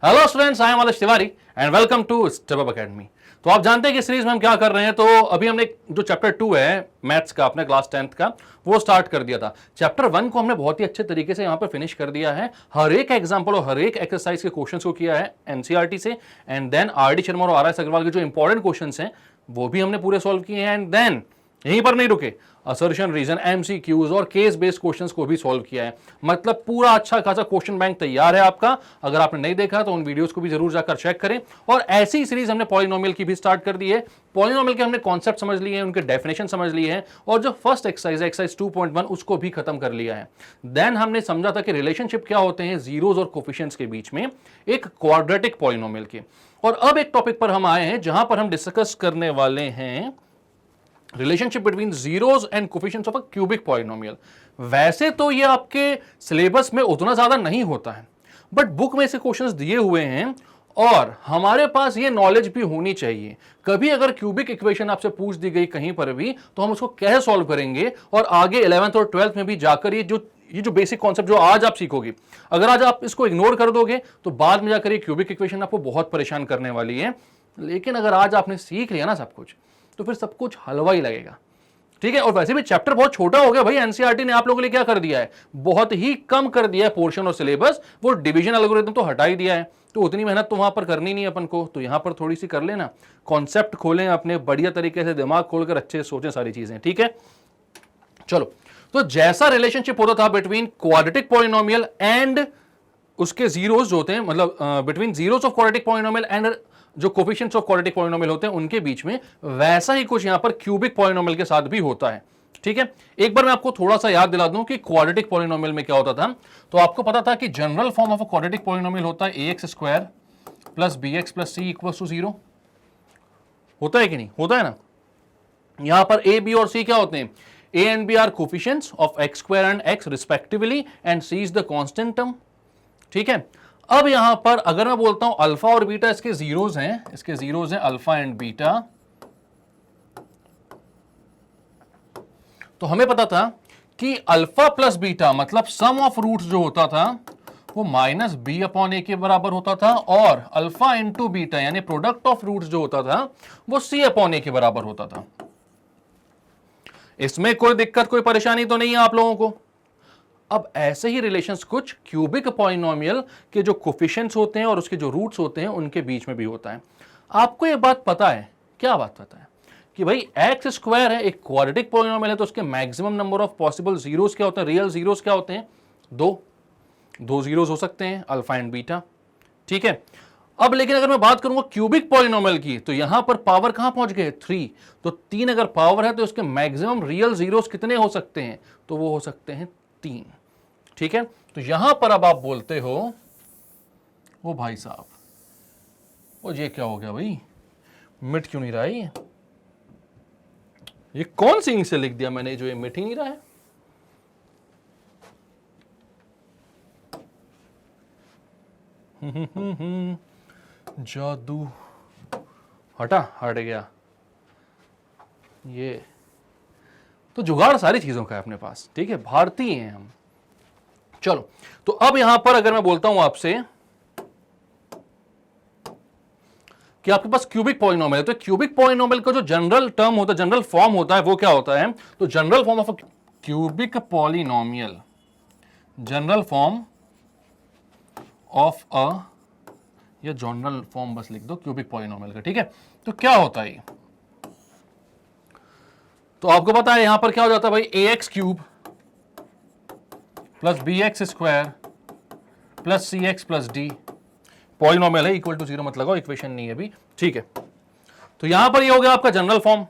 Hello students, I am Adarsh Tiwari and welcome to step up academy. तो आप जानते हैं कि सीरीज में हम क्या कर रहे हैं। तो अभी हमने जो चैप्टर 2 है मैथ्स का, अपने क्लास 10th का, वो स्टार्ट कर दिया था। चैप्टर 1 को हमने बहुत ही अच्छे तरीके से यहाँ पर फिनिश कर दिया है। हर एक एग्जाम्पल और हर एक एक्सरसाइज के क्वेश्चंस को किया है एनसीईआरटी से, एंड देन आर.डी. शर्मा और आर.एस. अग्रवाल के जो इंपॉर्टेंट क्वेश्चंस हैं वो भी हमने पूरे सॉल्व किए हैं। एंड देन यहीं पर नहीं रुके, असर्शन, रीजन, एमसीक्यूज और केस बेस्ड क्वेश्चंस को भी सॉल्व किया है। मतलब पूरा अच्छा खासा क्वेश्चन बैंक तैयार है आपका। अगर आपने नहीं देखा तो उन वीडियोस को भी जरूर जाकर चेक करें। और ऐसी सीरीज हमने पॉलिनोमियल की भी स्टार्ट कर दी है। पॉलिनोमियल के हमने कॉन्सेप्ट समझ लिए हैं, उनके डेफिनेशन समझ लिए हैं, और जो फर्स्ट एक्सरसाइज है एक्सरसाइज 2.1 उसको भी खत्म कर लिया है। देन हमने समझा था कि रिलेशनशिप क्या होते हैं जीरोज और कोफिशिएंट्स के बीच में एक क्वाड्रेटिक पॉलिनोमियल के। और अब एक टॉपिक पर हम आए हैं जहां पर हम डिस्कस करने वाले हैं relationship between zeros and coefficients of a cubic polynomial. वैसे तो ये आपके सिलेबस में उतना ज्यादा नहीं होता है, बट बुक में से क्वेश्चंस दिए हुए हैं और हमारे पास ये नॉलेज भी होनी चाहिए। कभी अगर क्यूबिक इक्वेशन आपसे पूछ दी गई कहीं पर भी तो हम उसको कैसे सॉल्व करेंगे, और आगे 11th और 12th में भी जाकर ये जो बेसिक कॉन्सेप्ट जो आज आप सीखोगे, अगर आज आप इसको इग्नोर कर दोगे तो बाद में जाकर ये क्यूबिक इक्वेशन आपको बहुत परेशान करने वाली है। लेकिन अगर आज आपने सीख लिया ना सब कुछ, तो फिर सब कुछ हलवा ही लगेगा। ठीक है। और वैसे भी चैप्टर बहुत छोटा हो गया भाई। एनसीईआरटी ने आप लोगों के लिए क्या कर दिया है, बहुत ही कम कर दिया है पोर्शन और सिलेबस। वो डिवीजन एल्गोरिथम तो हटा ही दिया है, तो उतनी मेहनत तो वहां पर करनी नहीं है अपन को। तो यहां पर थोड़ी सी कर लेना, कॉन्सेप्ट खोलें अपने, बढ़िया तरीके से दिमाग खोलकर अच्छे सोचें सारी चीजें। ठीक है, चलो। तो जैसा रिलेशनशिप होता था बिटवीन क्वाड्रेटिक पॉलिनोमियल एंड उसके जीरोस जो होते हैं, मतलब between zeros of quadratic polynomial and जो कोफिशिएंट्स ऑफ क्वाड्रेटिक पॉलिनोमियल होते हैं उनके बीच में, वैसा ही कुछ यहां पर क्यूबिक पॉलिनोमियल के साथ भी होता है। ठीक है। एक बार मैं आपको थोड़ा सा याद दिला दूं कि क्वाड्रेटिक पॉलिनोमियल में क्या होता था। तो आपको पता था कि general form of a quadratic polynomial होता है ax square plus bx plus c equal to 0। होता है कि नहीं, होता है ना। यहां पर a, b और c क्या होते हैं, a and b are coefficients of x square and x respectively, and c is the constant term. ठीक है। अब यहां पर अगर मैं बोलता हूं अल्फा और बीटा इसके जीरोज हैं, इसके जीरोज हैं अल्फा एंड बीटा, तो हमें पता था कि अल्फा प्लस बीटा मतलब सम ऑफ रूट्स जो होता था वो माइनस बी अपॉन ए के बराबर होता था, और अल्फा इंटू बीटा यानी प्रोडक्ट ऑफ रूट्स जो होता था वो सी अपॉन ए के बराबर होता था। इसमें कोई दिक्कत, कोई परेशानी तो नहीं है आप लोगों को। अब ऐसे ही रिलेशंस कुछ क्यूबिक पॉलिनोमियल के जो कोफिशिएंट्स होते हैं और उसके जो रूट्स होते हैं उनके बीच में भी होता है। आपको ये बात पता है, क्या बात पता है, कि भाई एक्स स्क्वायर है, एक क्वाड्रेटिक पॉलिनोमियल है, तो उसके maximum number of possible zeros क्या होते हैं, रियल जीरोस क्या होते हैं, दो जीरोस हो सकते हैं, अल्फा एंड बीटा। ठीक है। अब लेकिन अगर मैं बात करूंगा क्यूबिक पॉलिनोमियल की, तो यहां पर पावर कहां पहुंच गए, 3। तो 3 अगर पावर है तो उसके मैक्सिमम रियल जीरोस कितने हो सकते हैं, तो वो हो सकते हैं 3। ठीक है। तो यहां पर अब आप बोलते हो ओ भाई साहब, ओ ये क्या हो गया भाई, मिट क्यों नहीं रहा है, ये कौन सी इंक से लिख दिया मैंने जो ये मिट ही नहीं रहा है। जादू, हट गया। ये तो जुगाड़ सारी चीजों का है अपने पास। ठीक है, भारतीय हैं हम। चलो, तो अब यहां पर अगर मैं बोलता हूं आपसे कि आपके पास क्यूबिक पॉलिनोमियल है, तो क्यूबिक पॉलिनोमियल का जो जनरल टर्म होता है, जनरल फॉर्म होता है, वो क्या होता है, तो general form of a cubic polynomial, general form of अ, या जनरल फॉर्म बस लिख दो क्यूबिक पॉलिनोमियल का। ठीक है। तो क्या होता है, तो आपको पता है यहां पर क्या हो जाता है भाई, ax cube plus bx square plus cx plus d, polynomial है, इक्वल टू 0 मत लगाओ, इक्वेशन नहीं है अभी। ठीक है। तो यहां पर ये हो गया आपका जनरल फॉर्म।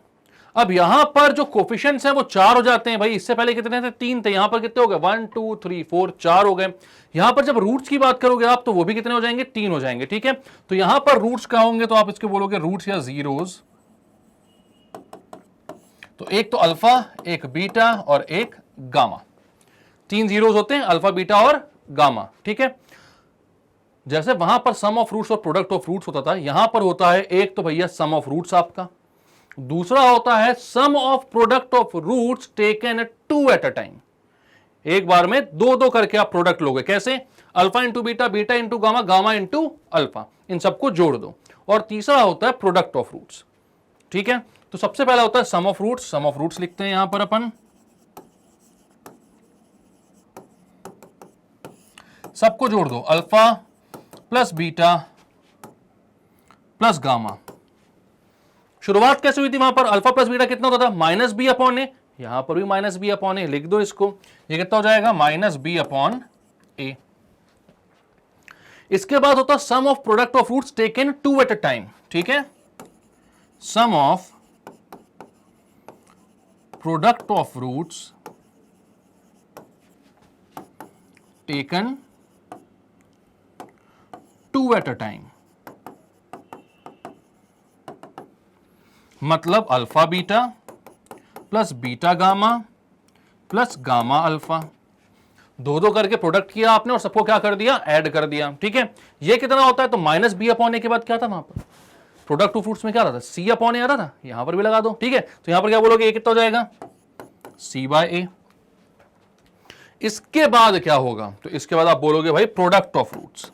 अब यहां पर जो कोफिशिएंट्स हैं वो 4 हो जाते हैं भाई। इससे पहले कितने थे, 3 थे, यहां पर कितने हो गए, 1 2 3 4, 4 हो गए। यहां पर जब रूट्स की बात करोगे आप तो वो भी कितने हो जाएंगे, 3 हो जाएंगे। ठीक है। तो यहां पर रूट्स क्या होंगे, तो आप इसके बोलोगे रूट्स या जीरोस। तो एक तो अल्फा, एक बीटा और एक गामा, 3 जीरोस होते हैं, अल्फा बीटा और गामा। ठीक है। जैसे वहां पर सम ऑफ रूट्स और प्रोडक्ट ऑफ रूट्स होता था, यहां पर होता है एक तो भैया सम ऑफ रूट्स आपका, दूसरा होता है sum of product of roots taken 2 at a time. एक बार में दो दो करके आप प्रोडक्ट लोगे। कैसे, alpha into beta, beta into gamma, gamma into alpha, इन सबको जोड़ दो। और तीसरा होता है प्रोडक्ट ऑफ रूट्स। ठीक है, तो सबसे पहला होता है sum of roots. Sum of roots लिखते हैं यहां पर अपन, सबको जोड़ दो, alpha plus beta plus gamma. शुरुआत कैसे हुई थी वहां पर, अल्फा प्लस बीटा कितना होता था, माइनस बी अपॉन ए, यहां पर भी माइनस बी अपॉन ए, लिख दो इसको, ये कितना हो जाएगा, माइनस बी अपॉन ए। इसके बाद होता sum of product of roots taken two at a time. ठीक है, sum of product of roots taken two at a time, मतलब alpha beta plus beta gamma plus gamma alpha, दो दो करके product किया आपने और सबको क्या कर दिया, ऐड कर दिया। ठीक है, ये कितना होता है, तो माइनस बी अपॉन ए के बाद क्या था वहां पर, प्रोडक्ट ऑफ रूट्स में क्या आता था, सी अपॉन ए आ रहा था, यहां पर भी लगा दो। ठीक है, तो यहां पर क्या बोलोगे, ए कितना हो जाएगा, सी बाय ए। इसके बाद क्या होगा, तो इसके बाद आप बोलोगे भाई प्रोडक्ट ऑफ रूट्स,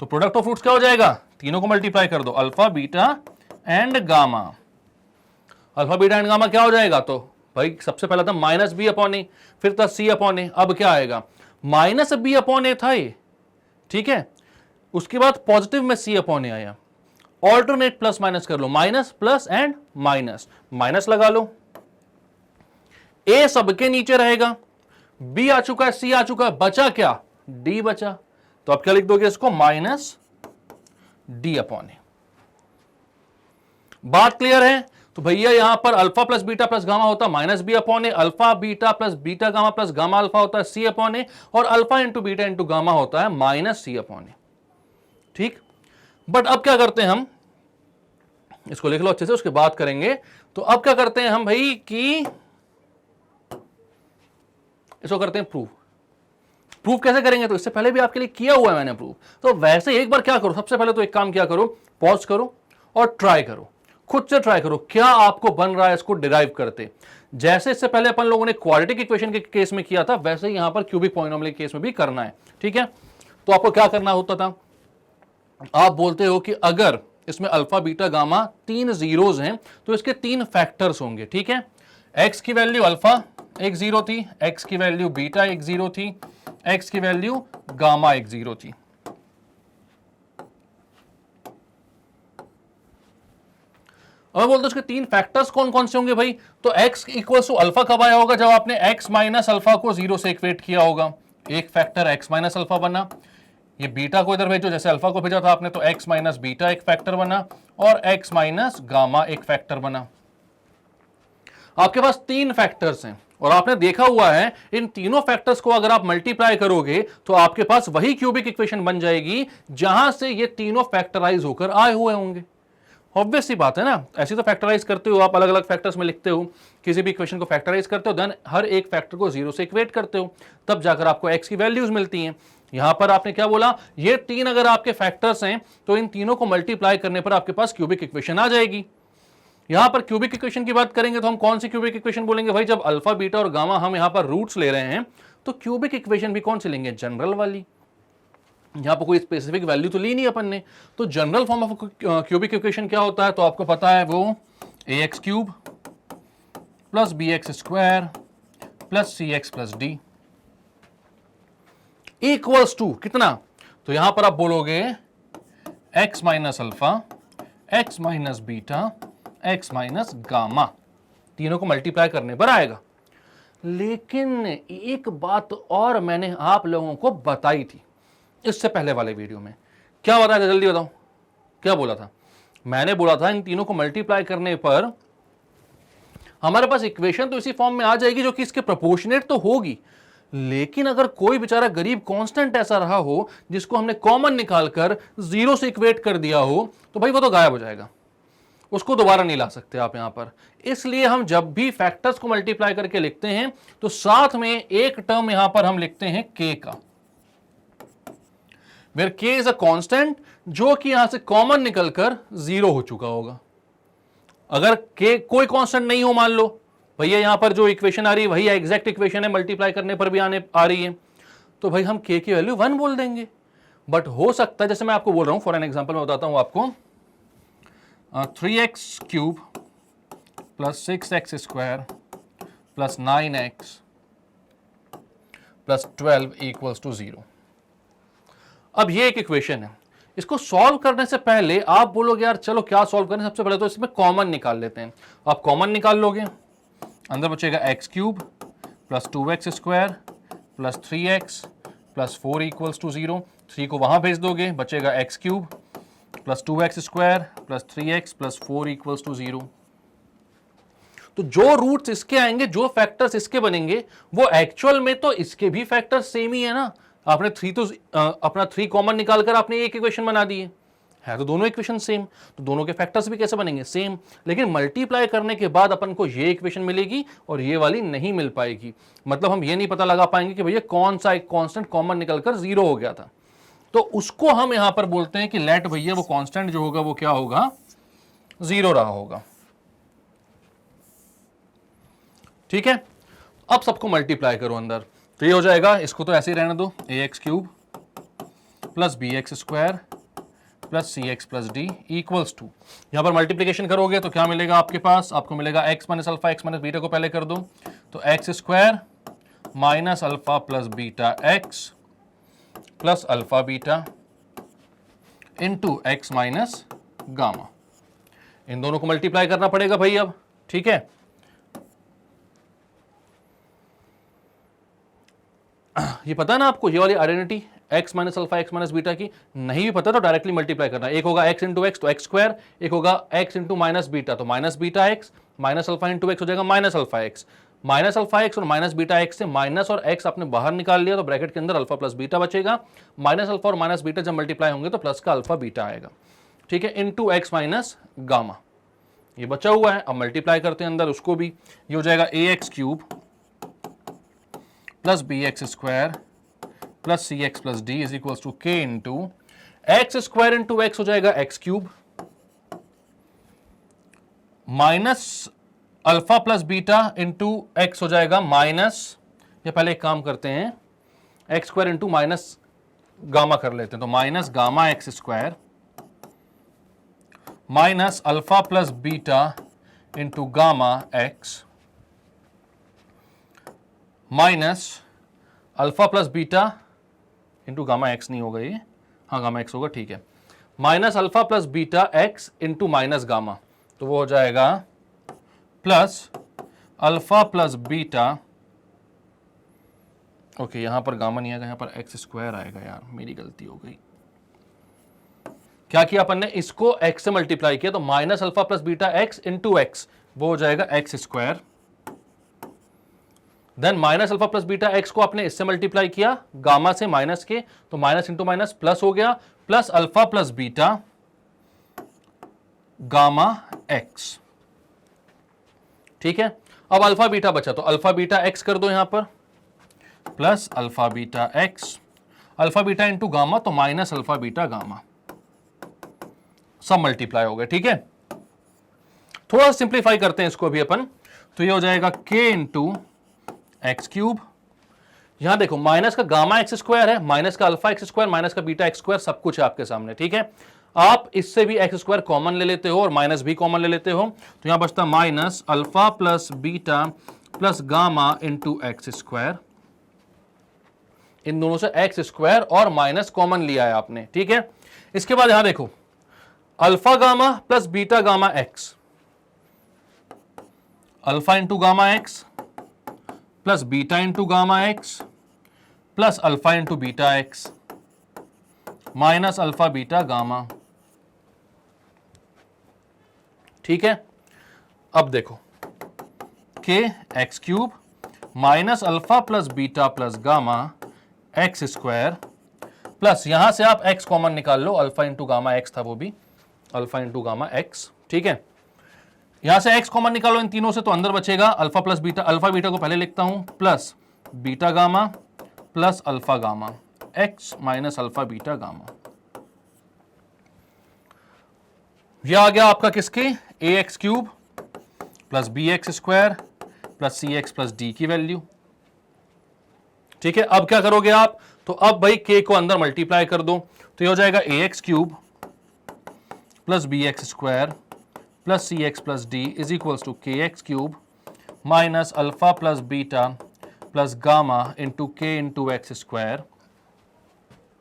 तो प्रोडक्ट ऑफ रूट्स क्या हो जाएगा, तीनों को मल्टीप्लाई कर दो, alpha beta and gamma. Alpha beta and gamma क्या हो जाएगा, तो भाई सबसे पहला था माइनस बी अपॉन ए, फिर था सी अपॉन ए, अब क्या आएगा, माइनस बी अपॉन ए था ये। ठीक है, उसके बाद पॉजिटिव में सी अपॉन ए आया, ऑल्टरनेट प्लस माइनस कर लो, minus plus and minus, minus लगा लो, ए सबके नीचे रहेगा, बी आ चुका है, सी आ चुका है, बचा क्या, डी बचा, तो आप क्या लिख दोगे इसको, माइनस डी अपॉन ए। बात क्लियर है, तो भैया यहां पर alpha plus beta plus gamma होता है minus B upon A, alpha beta plus beta gamma plus gamma alpha होता है सी अपॉन ए, और alpha into beta into gamma होता है माइनस सी अपॉन ए। ठीक, बट अब क्या करते हैं हम, इसको लिख लो अच्छे से, उसके बाद करेंगे। तो अब क्या करते हैं हम भाई कि इसको करते हैं प्रूफ। प्रूफ कैसे करेंगे, तो इससे पहले भी आपके लिए किया हुआ है मैंने प्रूफ, तो वैसे एक बार क्या करो, सबसे पहले तो एक काम क्या करो, पॉज करो और ट्राई करो, खुद से ट्राई करो क्या आपको बन रहा है इसको डिराइव करते। जैसे इससे पहले अपन लोगों ने क्वाड्रेटिक इक्वेशन के केस में किया था, वैसे यहां पर क्यूबिक पॉलिनोमियल के केस में भी करना है। ठीक है, तो आपको क्या करना होता था, आप बोलते हो कि अगर इसमें अल्फा बीटा गामा तीन जीरोज हैं तो इसके तीन फैक्टर्स होंगे। ठीक है, एक्स की वैल्यू अल्फा एक जीरो थी, एक्स की वैल्यू बीटा एक जीरो थी, एक्स की वैल्यू गामा एक जीरो थी। अब बोलते उसके तीन फैक्टर्स कौन कौन से होंगे भाई, तो x इक्वल्स टू अल्फा कब आया होगा, जब आपने x माइनस अल्फा को जीरो से इक्वेट किया होगा, एक फैक्टर x माइनस अल्फा बना, ये बीटा को इधर भेजो, जैसे अल्फा को भेजा था आपने, तो x माइनस बीटा एक फैक्टर बना, और x माइनस गामा एक फैक्टर बना। आपके पास तीन फैक्टर्स हैं, और आपने देखा हुआ है इन तीनों फैक्टर्स को अगर आप मल्टीप्लाई करोगे तो आपके पास वही क्यूबिक इक्वेशन बन जाएगी जहां से ये तीनों फैक्टराइज होकर आए हुए होंगे। ऑब्वियस सी बात है ना, ऐसे तो फैक्टराइज करते हो आप, अलग अलग फैक्टर्स में लिखते हो, किसी भी इक्वेशन को फैक्टराइज करते हो, देन हर एक फैक्टर को जीरो से इक्वेट करते हो, तब जाकर आपको एक्स की वैल्यूज मिलती हैं। यहां पर आपने क्या बोला, ये तीन अगर आपके फैक्टर्स हैं तो इन तीनों को मल्टीप्लाई करने पर आपके पास क्यूबिक इक्वेशन आ जाएगी। यहां पर क्यूबिक इक्वेशन की बात करेंगे तो हम कौन सी क्यूबिक इक्वेशन बोलेंगे भाई, जब अल्फा बीटा और गामा हम यहां पर रूट्स ले रहे हैं तो क्यूबिक इक्वेशन भी कौन सी लेंगे, जनरल वाली। यहां पर कोई स्पेसिफिक वैल्यू तो ली नहीं अपन ने, तो general form of cubic equation क्या होता है, तो आपको पता है वो A X cube plus B X square plus C X plus D equals to कितना, तो यहां पर आप बोलोगे X minus alpha, X minus beta, X minus gamma, तीनों को मल्टीप्लाई करने पर आएगा। लेकिन एक बात और मैंने आप लोगों को बताई थी इससे पहले वाले वीडियो में, क्या बताया था, जल्दी बताओ क्या बोला था। मैंने बोला था इन तीनों को मल्टीप्लाई करने पर हमारे पास इक्वेशन तो इसी फॉर्म में आ जाएगी जो कि इसके प्रोपोर्शनेट तो होगी, लेकिन अगर कोई बेचारा गरीब कांस्टेंट ऐसा रहा हो जिसको हमने कॉमन निकालकर जीरो से इक्वेट कर दिया हो, तो भाई वो तो गायब हो जाएगा, उसको दोबारा नहीं ला सकते आप यहां पर। इसलिए हम जब भी फैक्टर्स को मल्टीप्लाई करके लिखते हैं तो साथ में एक टर्म यहां पर हम लिखते हैं k का, where k is a constant जो कि यहां से कॉमन निकलकर जीरो हो चुका होगा। अगर k कोई कांस्टेंट नहीं हो मान लो, भैया यहाँ पर जो इक्वेशन आ रही है वही एग्जैक्ट इक्वेशन है, मल्टीप्लाई करने पर भी आ रही है, तो भाई हम k की वैल्यू 1 बोल देंगे। बट हो सकता है, जैसे मैं आपको बोल रहा हूं, फॉर एन एग्जांपल मैं बताता हूं आपको, 3x cube plus 6x square plus 9x plus 12 equals to 0। अब ये एक इक्वेशन है, इसको सॉल्व करने से पहले आप बोलोगे यार चलो क्या सॉल्व करें, सबसे पहले तो इसमें कॉमन निकाल लेते हैं। आप कॉमन निकाल लोगे, अंदर बचेगा x cube plus 2x square plus 3x plus 4 equals to 0। 3 को वहां भेज दोगे, बचेगा x cube plus 2x square plus 3x plus 4 equals to 0। तो जो रूट्स इसके आएंगे, जो फैक्टर्स इसके बनेंगे, वो एक्चुअल में तो इसके भी फैक्टर्स सेम ही है ना। आपने 3 तो अपना 3 कॉमन निकालकर आपने एक इक्वेशन बना दी है तो दोनों इक्वेशन सेम, तो दोनों के फैक्टर्स भी कैसे बनेंगे, सेम। लेकिन मल्टीप्लाई करने के बाद अपन को ये इक्वेशन मिलेगी और ये वाली नहीं मिल पाएगी। मतलब हम ये नहीं पता लगा पाएंगे कि भैया कौन सा एक कांस्टेंट कॉमन निकलकर 0 हो गया था, तो उसको हम यहां पर बोलते हैं कि लेट भैया वो कांस्टेंट जो होगा वो क्या होगा, 0 रहा होगा। ठीक है, अब सबको मल्टीप्लाई करो अंदर, तो ये हो जाएगा, इसको तो ऐसे ही रहने दो, ax cube plus bx square plus C X plus D equals to, यहां पर मल्टीप्लीकेशन करोगे तो क्या मिलेगा आपके पास, आपको मिलेगा x minus alpha, x minus beta को पहले कर दो, तो X square minus alpha plus beta X plus alpha beta into X minus gamma. इन दोनों को मल्टीप्लाई करना पड़ेगा भाई अब। ठीक है, ये पता है ना आपको, ये वाली identity x minus alpha x minus beta की, नहीं भी पता तो डायरेक्टली मल्टीप्लाई करना। एक होगा x इंटू एक्स तो एक्स स्क्वायर, एक होगा x इंटू माइनस बीटा तो minus beta X, minus alpha into X हो जाएगा minus alpha X. Minus alpha x और माइनस बीटा एक्स से माइनस और एक्स आपने बाहर निकाल लिया तो ब्रैकेट के अंदर अल्फा प्लस बीटा बचेगा। माइनस अल्फा और माइनस बीटा जब मल्टीप्लाई होंगे तो प्लस का अल्फा बीटा आएगा। ठीक है, इंटू एक्स माइनस गामा, ये बचा हुआ है। अब मल्टीप्लाई करते हैं अंदर उसको भी, ये हो जाएगा A X cube plus B X square plus C X plus D is equal to K into X square into X हो जाएगा X cube minus alpha plus beta into X हो जाएगा माइनस, या पहले एक काम करते हैं, X square into minus gamma कर लेते हैं, तो minus gamma X square minus alpha plus beta into gamma X minus alpha plus beta into gamma x नहीं होगा ये, हाँ गामा एक्स होगा, ठीक है, minus alpha plus beta X into minus gamma, तो वो हो जाएगा plus alpha plus beta, okay यहां पर गामा नहीं आएगा, यहां पर एक्स स्क्वायर आएगा, यार मेरी गलती हो गई। क्या किया अपन ने, इसको x से मल्टीप्लाई किया तो minus alpha plus beta X into X, वो हो जाएगा X square. Then minus alpha plus beta X को आपने इससे मल्टीप्लाई किया गामा से माइनस के, तो माइनस इंटू माइनस प्लस हो गया, plus alpha plus beta gamma x. ठीक है, अब अल्फा बीटा बचा तो अल्फा बीटा एक्स कर दो यहां पर, plus alpha beta x, alpha beta into gamma तो माइनस अल्फा बीटा गामा, सब मल्टीप्लाई हो गए। ठीक है, थोड़ा सिंप्लीफाई करते हैं इसको अभी अपन, तो ये हो जाएगा k इंटू एक्स क्यूब, यहां देखो माइनस का गामा एक्स स्क्वायर है, माइनस का अल्फा एक्स स्क्वायर, माइनस का बीटा एक्स स्क्वायर, सब कुछ है आपके सामने। ठीक है, आप इससे भी एक्स स्क्वायर कॉमन ले लेते हो और माइनस भी कॉमन ले लेते हो, तो यहां बचता minus alpha plus beta plus gamma into X square, इन दोनों से एक्स स्क्वायर और माइनस कॉमन लिया है आपने। ठीक है, इसके बाद यहां देखो alpha gamma plus beta gamma X, alpha into gamma X plus beta into gamma X plus alpha into beta X minus alpha beta gamma. ठीक है, अब देखो K X cube minus alpha plus beta plus gamma X square, plus यहां से आप x common निकाल लो, alpha into gamma x था वो भी, अल्फा इंटू गामा एक्स। ठीक है, यहां से x कॉमन निकालो इन तीनों से, तो अंदर बचेगा alpha plus beta, alpha beta को पहले लिखता हूं, plus beta gamma plus alpha gamma x minus alpha beta gamma. यह आ गया आपका किसके, A X cube plus B X square plus C X plus D की वैल्यू। ठीक है, अब क्या करोगे आप, तो अब भाई k को अंदर मल्टीप्लाई कर दो, तो ये हो जाएगा A X cube plus B X square plus C X plus D is equals to K X cube minus alpha plus beta plus gamma into K into X square.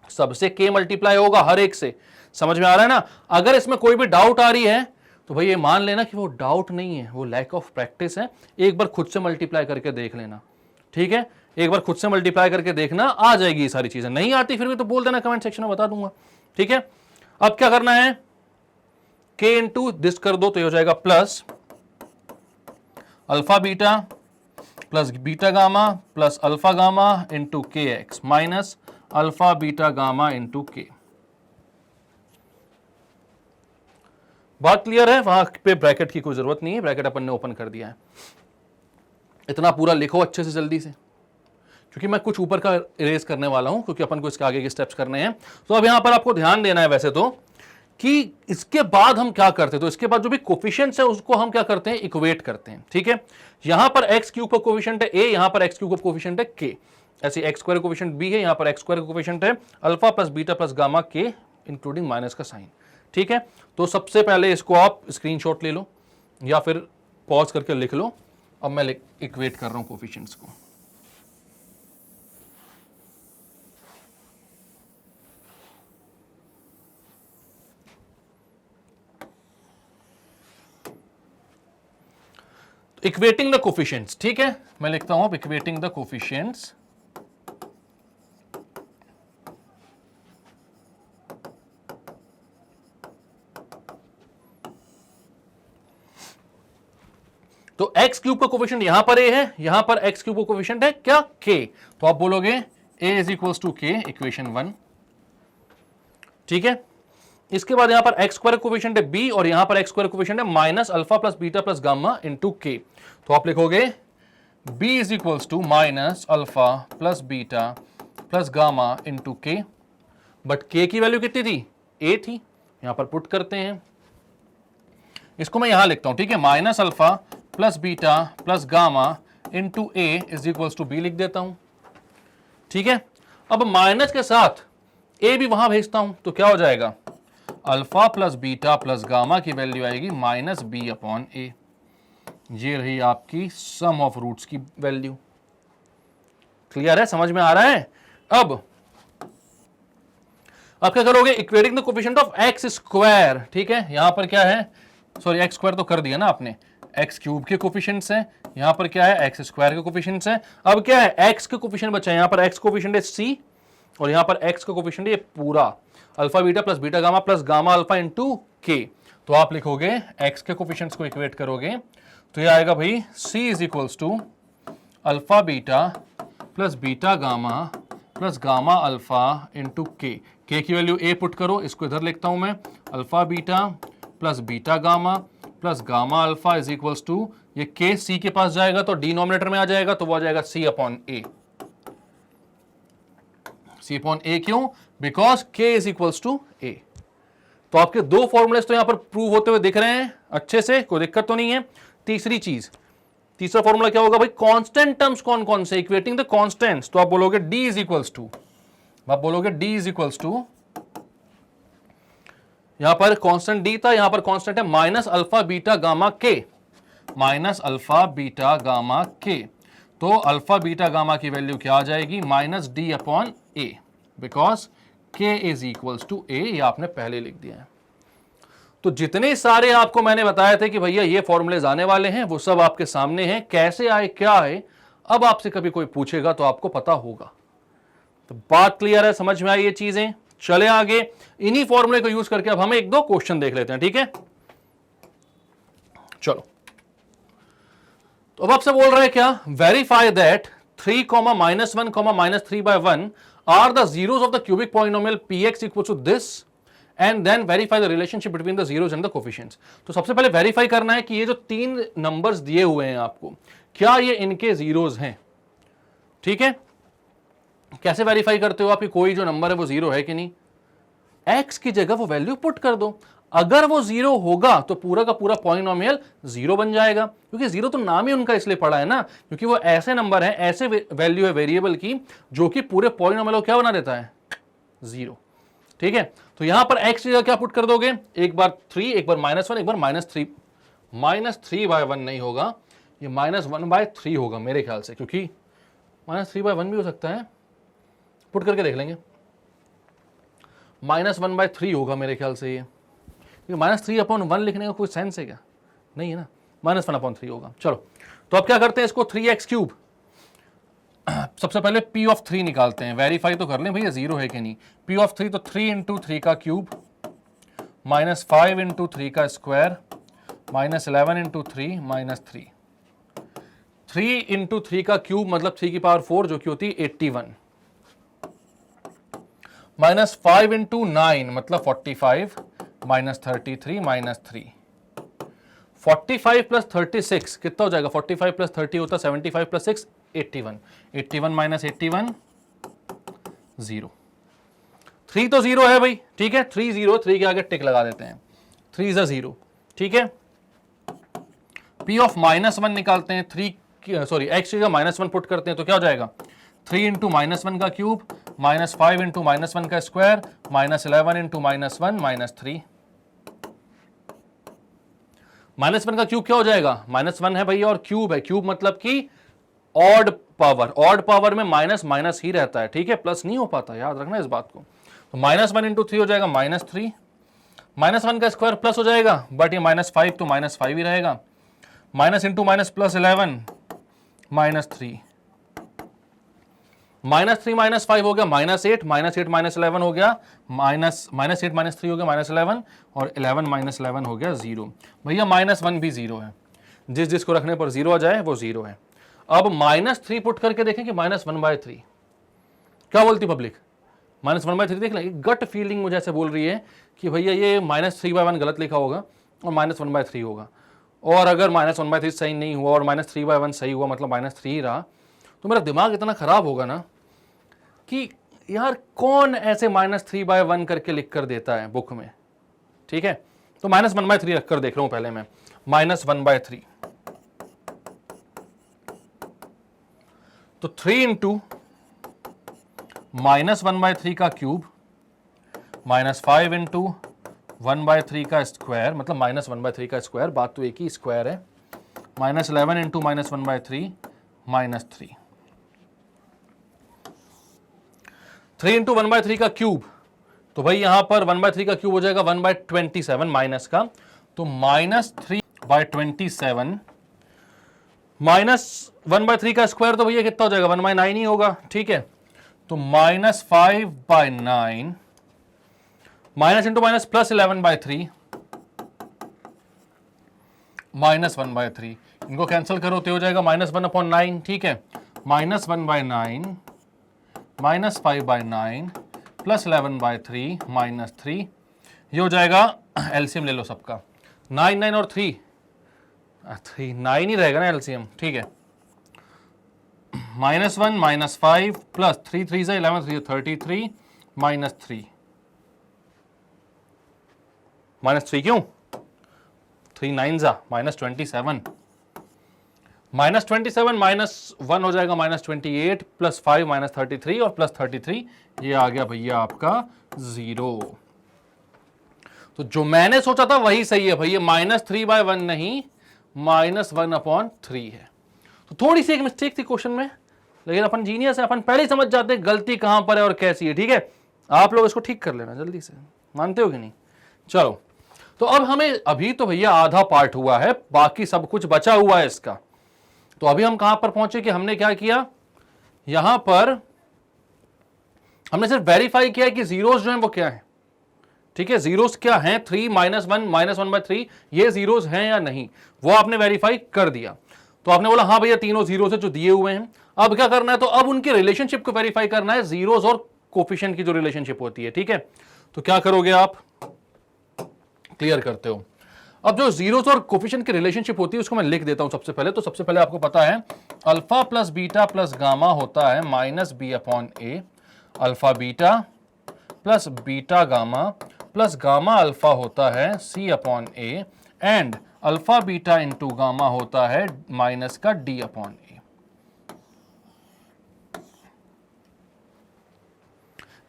सबसे k multiply होगा हर एक से, समझ में आ रहा है ना। अगर इसमें कोई भी डाउट आ रही है तो भाई ये मान लेना कि वो डाउट नहीं है, वो लैक ऑफ प्रैक्टिस है। एक बार खुद से मल्टीप्लाई करके देख लेना, ठीक है, एक बार खुद से मल्टीप्लाई करके देखना, आ जाएगी ये सारी चीजें। नहीं आती फिर भी तो बोल देना कमेंट सेक्शन में, बता दूंगा। ठीक है, अब क्या करना है, k इंटू दिस कर दो, तो ये हो जाएगा plus alpha beta plus beta gamma plus alpha gamma into K X minus alpha beta gamma into K. बात क्लियर है, वहां पे ब्रैकेट की कोई जरूरत नहीं है, ब्रैकेट अपन ने ओपन कर दिया है। इतना पूरा लिखो अच्छे से जल्दी से, क्योंकि मैं कुछ ऊपर का इरेज करने वाला हूं, क्योंकि अपन को इसके आगे के स्टेप्स करने हैं। तो अब यहां पर आपको ध्यान देना है वैसे तो, कि इसके बाद हम क्या करते हैं, तो इसके बाद जो भी कोफिशिएंट्स है उसको हम क्या करते हैं, इक्वेट करते हैं। ठीक है, यहां पर एक्स क्यूब का कोफिशिएंट है a, यहां पर एक्स क्यूब का कोफिशिएंट है k, ऐसे एक्स स्क्वायर कोफिशिएंट b है, यहां पर एक्स स्क्वायर का कोफिशिएंट है alpha plus beta plus gamma k including minus का साइन। ठीक है, तो सबसे पहले इसको आप स्क्रीनशॉट ले लो या फिर पॉज करके लिख लो। अब मैं इक्वेट कर रहा हूं कोफिशिएंट्स को। इक्वेटिंग द कोफिशिएंट्स, ठीक है, मैं लिखता हूं इक्वेटिंग द कोफिशिएंट्स। तो एक्स क्यूब का कोफिशिएंट यहां पर a है, यहां पर एक्स क्यूब का कोफिशिएंट है क्या, k, तो आप बोलोगे a is equals to k, equation 1। ठीक है, इसके बाद यहां पर एक्स स्क्वायर कोफिशिएंट है b और यहां पर एक्स स्क्वायर कोफिशिएंट है minus alpha plus beta plus gamma into k, तो आप लिखोगे b is equals to minus alpha plus beta plus gamma into k। But k की वैल्यू कितनी थी, a थी, यहां पर पुट करते हैं, इसको मैं यहां लिखता हूं। ठीक है, minus alpha plus beta plus gamma into A is equals to B लिख देता हूं। ठीक है, अब माइनस के साथ ए भी वहां भेजता हूं, तो क्या हो जाएगा, alpha plus beta plus gamma की वैल्यू आएगी माइनस बी अपॉन ए। ये रही आपकी सम ऑफ रूट्स की वैल्यू। क्लियर है, समझ में आ रहा है। अब क्या करोगे, equating the coefficient of x square. ठीक है, यहां पर क्या है, सॉरी एक्स स्क्वायर तो कर दिया ना आपने, एक्स क्यूब के कोफिशिएंट्स हैं, यहां पर क्या है, एक्स स्क्वायर के कोफिशिएंट्स हैं। अब क्या है, एक्स के कोफिशिएंट बचा है, यहां पर एक्स कोफिशिएंट है सी और यहां पर एक्स का कोफिशिएंट है पूरा alpha beta plus beta gamma plus gamma alpha into के। तो आप लिखोगे एक्स के कोफिशिएंट्स को इक्वेट करोगे तो ये आएगा भाई C is equals to alpha beta plus beta gamma plus gamma alpha into K की वैल्यू ए पुट करो, इसको इधर लिखता हूं मैं, alpha beta plus beta gamma plus gamma alpha is equals to, ये के सी के पास जाएगा तो डिनोमिनेटर में आ जाएगा, तो वो आ जाएगा सी अपॉन ए। सी अपॉन ए क्यों, बिकॉज के इज इक्वल्स टू ए। तो आपके दो फॉर्मूलेस तो यहां पर प्रूव होते हुए दिख रहे हैं अच्छे से, कोई दिक्कत तो नहीं है। तीसरी चीज, तीसरा फॉर्मूला क्या होगा भाई, कांस्टेंट टर्म्स कौन कौन से, इक्वेटिंग द कांस्टेंट्स, तो आप बोलोगे d इज इक्वल्स टू, आप बोलोगे d इज इक्वल्स टू, यहां पर कांस्टेंट d था, यहां पर कांस्टेंट है माइनस अल्फा बीटा गामा के, माइनस अल्फा बीटा गामा के। तो अल्फा बीटा गामा की वैल्यू क्या आ जाएगी, minus D upon A, because के इज इक्वल्स टू ए, ये आपने पहले लिख दिया है। तो जितने सारे आपको मैंने बताए थे कि भैया ये फॉर्मूलेज आने वाले हैं, वो सब आपके सामने हैं, कैसे आए क्या है, अब आपसे कभी कोई पूछेगा तो आपको पता होगा। तो बात क्लियर है, समझ में आई ये चीजें। चले आगे, इन्हीं फॉर्मूले को यूज करके अब हम एक दो क्वेश्चन देख लेते हैं, ठीक है। चलो, तो अब आपसे बोल रहे हैं क्या, verify that 3, -1, -3/1 are the zeros of the cubic polynomial px equals to this and then verify the relationship between the zeros and the coefficients. तो सबसे पहले वेरीफाई करना है कि ये जो तीन नंबर्स दिए हुए हैं आपको, क्या ये इनके जीरोस हैं, ठीक है। कैसे वेरीफाई करते हो आप कि कोई जो नंबर है वो जीरो है कि नहीं, x की जगह वो वैल्यू पुट कर दो। अगर वो 0 होगा तो पूरा का पूरा पॉलिनोमियल 0 बन जाएगा, क्योंकि 0 तो नाम ही उनका इसलिए पड़ा है ना, क्योंकि वो ऐसे नंबर है, ऐसे वैल्यू है वेरिएबल की जो कि पूरे पॉलिनोमियल को क्या बना देता है, 0। ठीक है, तो यहां पर x की जगह क्या पुट कर दोगे, एक बार 3, एक बार -1, एक बार -3। -3/1 नहीं होगा, ये -1/3 होगा मेरे ख्याल से, क्योंकि -3/1 भी हो सकता है, पुट करके देख लेंगे। -1/3 होगा मेरे ख्याल से ये, -3/1 लिखने का कोई सेंस है क्या, नहीं है ना, -1/3 होगा। चलो, तो अब क्या करते हैं, इसको 3x³ सबसे पहले P(3) निकालते हैं, वेरीफाई तो कर लें भैया 0 है कि नहीं। P(3) तो 3 × 3 का क्यूब -5 × 3 का स्क्वायर -11 × 3 -3। 3 × 3 का क्यूब मतलब 3 की पावर 4 जो कि होती है 81, -5 × 9 मतलब 45 -33 -3। 45 + 36 कितना हो जाएगा, 45 + 30 होता 75 + 6 81, 81 - 81 0। 3 तो 0 है भाई, ठीक है, 3 0, 3 के आगे टिक लगा देते हैं, 3 is 0। ठीक है, P of -1 निकालते हैं, x की जगह -1 पुट करते हैं तो क्या हो जाएगा, 3 × -1 का क्यूब -5 × -1 का स्क्वायर -11 × -1 -3। -1 का क्यूब क्या हो जाएगा, -1 है भैया और क्यूब है, क्यूब मतलब कि ऑड पावर, ऑड पावर में माइनस माइनस ही रहता है, ठीक है, प्लस नहीं हो पाता, याद रखना इस बात को। तो -1 × 3 हो जाएगा -3, -1 का स्क्वायर प्लस हो जाएगा, बट ये -5 तो -5 ही रहेगा, -(-) +11 -3, -3 -5 हो गया -8, -8 -11 हो गया -8 -3 हो गया -11, और 11 - 11 हो गया 0। भैया -1 भी 0 है, जिस जिसको रखने पर 0 आ जाए वो 0 है। अब -3 पुट करके देखें कि -1/3 क्या बोलती पब्लिक, -1/3 देख लें, गट फीलिंग मुझे ऐसे बोल रही है कि भैया ये -3/1 गलत लिखा होगा और -1/3 होगा, और अगर -1/3 सही नहीं हुआ और -3/1 सही हुआ मतलब -3 रहा, तो मेरा दिमाग इतना खराब होगा ना कि यार कौन ऐसे -3/1 करके लिख कर देता है बुक में। ठीक है, तो -1/3 रख कर देख रहा हूं पहले मैं, -1/3 तो 3 × -1/3 का क्यूब -5 × 1/3 का स्क्वायर मतलब -1/3 का स्क्वायर, बात तो एक ही स्क्वायर है, -11 × -1/3 -3। 3 × 1/3 का क्यूब, तो भाई यहां पर 1/3 का क्यूब हो जाएगा 1/27 माइनस का, तो -3/27 -1/3 का स्क्वायर तो भैया कितना हो जाएगा, 1/9 ही होगा। ठीक है, तो -5/9 माइनस इंटू माइनस +11/3 -1/3, इनको कैंसिल करो तो हो जाएगा -1/9। ठीक है, -1/9 -5/9 +11/3 -3, ये हो जाएगा, एलसीएम ले लो सबका, 9 9 और 3 9 ही रहेगा ना एलसीएम। ठीक है, -1 -5 प्लस 3 3 से 11 3 33 -3 -3 क्यों, 3 9 जा -27, -27 -1 हो जाएगा -28 +5 -33 और +33, ये आ गया भैया आपका 0। तो जो मैंने सोचा था वही सही है भैया, -3/1 नहीं -1/3 है। तो थोड़ी सी एक मिस्टेक थी क्वेश्चन में, लेकिन अपन जीनियस है, अपन पहले ही समझ जाते हैं गलती कहां पर है और कैसी है। ठीक है, आप लोग इसको ठीक कर लेना जल्दी से, मानते हो कि नहीं। चलो, तो अब हमें अभी तो भैया आधा पार्ट हुआ है, बाकी सब कुछ बचा हुआ है इसका। तो अभी हम कहां पर पहुंचे कि हमने क्या किया, यहां पर हमने सिर्फ वेरीफाई किया कि जीरोस जो हैं वो क्या है। ठीक है, जीरोस क्या हैं, 3 -1 -1/3 ये जीरोस हैं या नहीं, वो आपने वेरीफाई कर दिया। तो आपने बोला हाँ भैया तीनों जीरोस है जो दिए हुए हैं। अब क्या करना है, तो अब उनके रिलेशनशिप को वेरीफाई करना है, जीरोस और कोफिशिएंट की जो रिलेशनशिप होती है। ठीक है, तो क्या करोगे आप, क्लियर करते हो। अब जो जीरोस और कोफिशिएंट की रिलेशनशिप होती है उसको मैं लिख देता हूं सबसे पहले। तो सबसे पहले आपको पता है alpha plus beta plus gamma होता है -b/a, alpha beta plus beta gamma plus gamma alpha होता है C upon A and alpha beta into gamma होता है माइनस का D अपॉन ए।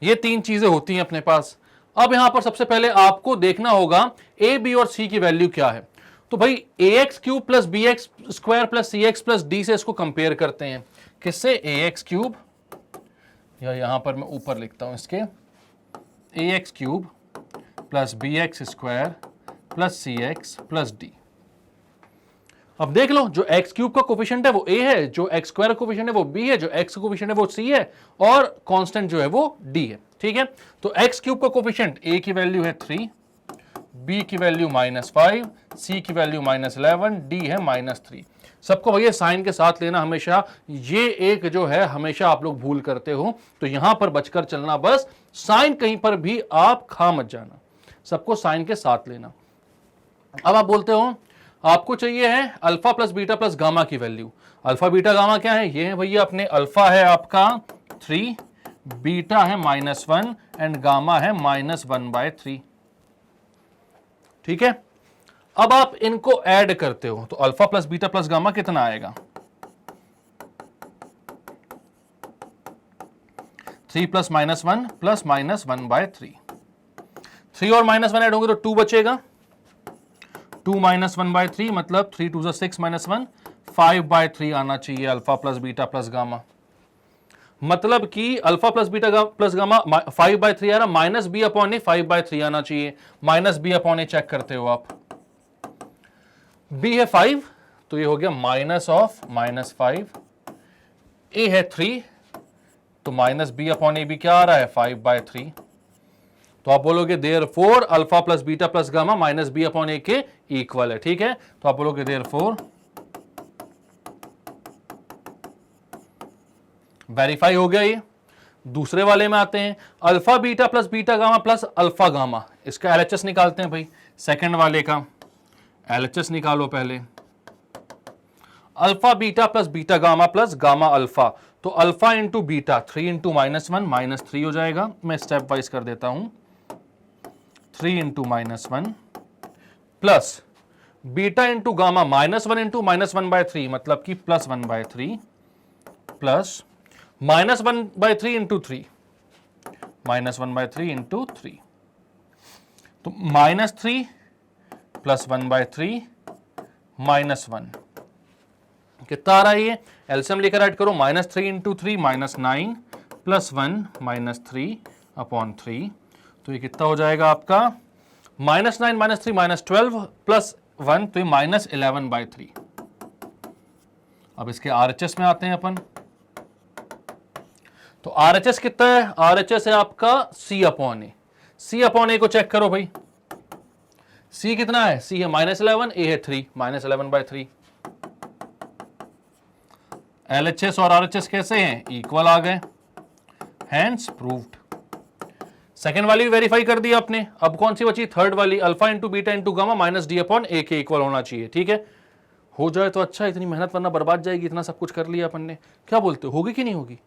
ये तीन चीजें होती हैं अपने पास। अब यहां पर सबसे पहले आपको देखना होगा ए बी और सी की वैल्यू क्या है। तो भाई A X cube plus B X square plus C X plus D से इसको कंपेयर करते हैं। किससे? ए एक्स क्यूब, या यहां पर मैं ऊपर लिखता हूं इसके, A X cube plus B X square plus C X plus D. अब देख लो, जो एक्स क्यूब का कोफिशिएंट है वो ए है, जो एक्स स्क्वायर का कोफिशिएंट है वो बी है, जो एक्स का कोफिशिएंट है वो सी है और कांस्टेंट जो है वो डी है। ठीक है, तो एक्स क्यूब का कोफिशिएंट ए की वैल्यू है 3, बी की वैल्यू -5, सी की वैल्यू -11, डी है -3। सबको भैया साइन के साथ लेना हमेशा, ये एक जो है हमेशा आप लोग भूल करते हो, तो यहां पर बचकर चलना, बस साइन कहीं पर भी आप खा मत जाना, सबको साइन के साथ लेना। अब आप बोलते हो आपको चाहिए है alpha plus beta plus gamma की वैल्यू। अल्फा बीटा गामा क्या है? ये है भैया अपने, अल्फा है आपका 3, बीटा है -1 एंड गामा है -1/3। ठीक है, अब आप इनको ऐड करते हो तो alpha plus beta plus gamma कितना आएगा? 3 प्लस -1 प्लस -1/3। 3 और -1 ऐड होंगे तो 2 बचेगा, 2 -1/3 मतलब 3 2 6 -1, 5/3 आना चाहिए alpha plus beta plus gamma. मतलब कि alpha plus beta plus gamma 5/3 आ रहा, माइनस बी अपॉन ए 5/3 आना चाहिए। माइनस बी अपॉन ए चेक करते हो आप, बी है 5 तो ये हो गया -5, ए है 3 तो माइनस बी अपॉन ए भी क्या आ रहा है? 5/3। तो आप बोलोगे therefore alpha plus beta plus gamma minus B upon A K equal है। ठीक है, तो आप बोलोगे देयरफॉर वेरीफाई हो गया। ये दूसरे वाले में आते हैं, alpha beta plus beta gamma plus alpha gamma, इसका एलएचएस निकालते हैं भाई। सेकंड वाले का एलएचएस निकालो पहले, alpha beta plus beta gamma plus gamma alpha, तो अल्फा इंटू बीटा 3 इंटू -1 -3 हो जाएगा। मैं स्टेप वाइज कर देता हूं, 3 into -1 plus beta into gamma -1 into -1/3 मतलब कि +1/3 प्लस -1/3 इंटू 3, -1/3 इंटू 3, तो -3 प्लस 1/3 -1 कितना आ रहा है? ये एलसीएम लेकर ऐड करो, -3 इंटू 3 -9 प्लस 1 -3 अपॉन 3, तो ये कितना हो जाएगा आपका? -9 -3 -12 प्लस 1, तो ये -11/3। अब इसके आरएचएस में आते हैं अपन, तो आरएचएस कितना है? आरएचएस है आपका C अपॉन ए। C अपॉन ए को चेक करो भाई, C कितना है? C है -11, A है 3, -11/3। एलएचएस और आरएचएस कैसे हैं? इक्वल आ गए, हैंस प्रूव्ड। सेकेंड वाली भी वेरीफाई कर दी आपने। अब कौन सी बची? थर्ड वाली, alpha into beta into gamma minus D upon A K equal होना चाहिए। ठीक है, हो जाए तो अच्छा, इतनी मेहनत वरना बर्बाद जाएगी। इतना सब कुछ कर लिया अपन ने, क्या बोलते हो, होगी कि नहीं होगी?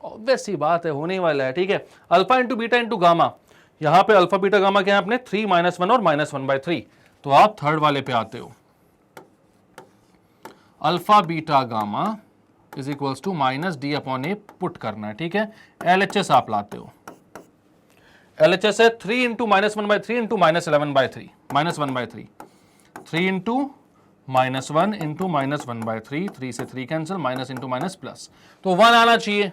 ऑब्वियस सी बात है, होने वाला है। ठीक है, alpha into beta into gamma, यहां पे अल्फा बीटा गामा क्या है अपने? 3 -1 और -1/3। तो आप थर्ड वाले पे आते हो, alpha beta gamma is equals to -d upon A put करना है। ठीक है, एलएचएस आप लाते हो, एलएचएस है 3 इंटू -1/3 इंटू -11/3 -1/3, 3 इंटू -1 इंटू -1/3, 3 से 3 cancel, minus into minus plus, तो 1 आना चाहिए,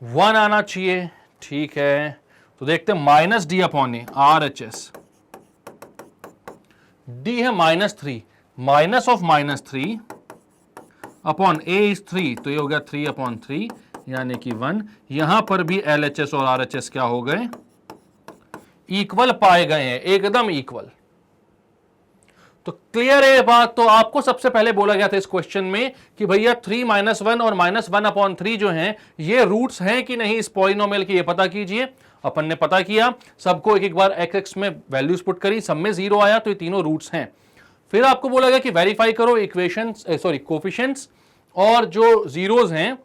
1 आना चाहिए। ठीक है, तो देखते हैं -d अपॉन ए, आरएचएस, डी है -3, minus of -3 upon A is 3, तो ये हो गया 3 अपॉन 3 यानी कि 1। यहां पर भी एलएचएस और आरएचएस क्या हो गए? इक्वल पाए गए हैं, एकदम इक्वल। तो क्लियर है बात। तो आपको सबसे पहले बोला गया था इस क्वेश्चन में कि भैया 3 -1 और -1/3 जो हैं ये रूट्स हैं कि नहीं इस पॉलिनोमियल के, ये पता कीजिए। अपन ने पता किया, सबको एक एक बार x में वैल्यूज पुट करी, सब में 0 आया, तो ये तीनों रूट्स हैं। फिर आपको बोला गया कि वेरीफाई करो इक्वेशंस, कोफिशिएंट्स और जो जीरोज हैं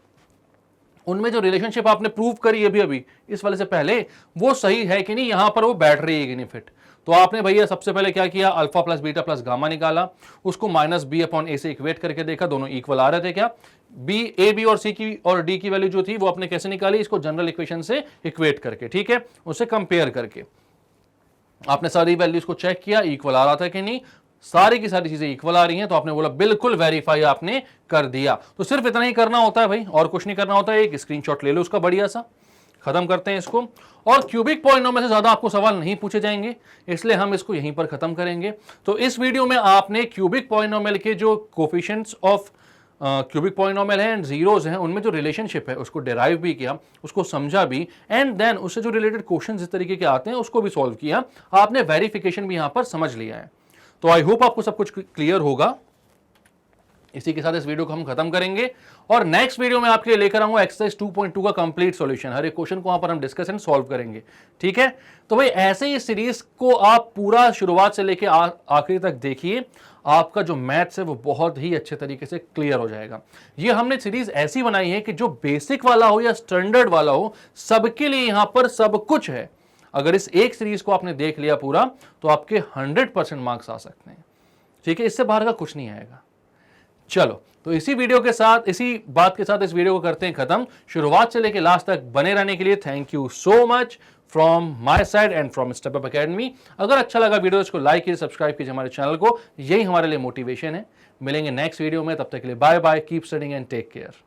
उनमें जो रिलेशनशिप आपने प्रूव करी अभी अभी इस वाले से पहले, वो सही है कि नहीं, यहां पर वो बैठ रही है कि नहीं फिट। तो आपने भैया सबसे पहले क्या किया, alpha plus beta plus gamma निकाला, उसको माइनस बी अपॉन ए से इक्वेट करके देखा, दोनों इक्वल आ रहे थे क्या, बी ए बी और सी की और डी की वैल्यू जो थी वो आपने कैसे निकाली, इसको जनरल इक्वेशन से इक्वेट करके, ठीक है, उससे कंपेयर करके आपने सारी वैल्यूज को चेक किया, इक्वल आ रहा था कि नहीं, सारी की सारी चीजें इक्वल आ रही हैं, तो आपने बोला बिल्कुल वेरीफाई आपने कर दिया। तो सिर्फ इतना ही करना होता है भाई, और कुछ नहीं करना होता है, एक स्क्रीनशॉट ले लो उसका बढ़िया सा, खत्म करते हैं इसको। और क्यूबिक पॉलिनोमियल से ज्यादा आपको सवाल नहीं पूछे जाएंगे, इसलिए हम इसको यहीं पर खत्म करेंगे। तो इस वीडियो में आपने क्यूबिक पॉलिनोमियल के जो कोफिशिएंट्स ऑफ क्यूबिक पॉलिनोमियल है एंड जीरोज हैं, उनमें जो रिलेशनशिप है उसको डिराइव भी किया, उसको समझा भी, एंड देन उससे जो रिलेटेड क्वेश्चंस इस तरीके के आते हैं उसको भी सॉल्व किया। आपने वेरिफिकेशन भी यहां पर समझ लिया है। तो आई होप आपको सब कुछ क्लियर होगा। इसी के साथ इस वीडियो को हम खत्म करेंगे और नेक्स्ट वीडियो में आपके लिए लेकर आऊंगा एक्सरसाइज 2.2 का कंप्लीट सॉल्यूशन। हर एक क्वेश्चन को वहां पर हम डिस्कस एंड सॉल्व करेंगे, ठीक है। तो भाई ऐसे ही सीरीज को आप पूरा शुरुआत से लेकर आखिरी तक देखिए, आपका जो मैथ्स है वो बहुत ही अच्छे तरीके से क्लियर हो जाएगा। ये हमने सीरीज ऐसी बनाई है कि जो बेसिक वाला हो या स्टैंडर्ड वाला हो, सबके लिए यहां पर सब कुछ है। अगर इस एक सीरीज को आपने देख लिया पूरा तो आपके 100% मार्क्स आ सकते हैं, ठीक है, इससे बाहर का कुछ नहीं आएगा। चलो, तो इसी वीडियो के साथ, इसी बात के साथ इस वीडियो को करते हैं खत्म। शुरुआत से लेकर लास्ट तक बने रहने के लिए thank you so much from my side and from step up academy. अगर अच्छा लगा वीडियो इसको लाइक कीजिए, सब्सक्राइब कीजिए हमारे चैनल को, यही हमारे लिए मोटिवेशन है। मिलेंगे नेक्स्ट वीडियो में, तब तक के लिए bye bye, keep studying and take care.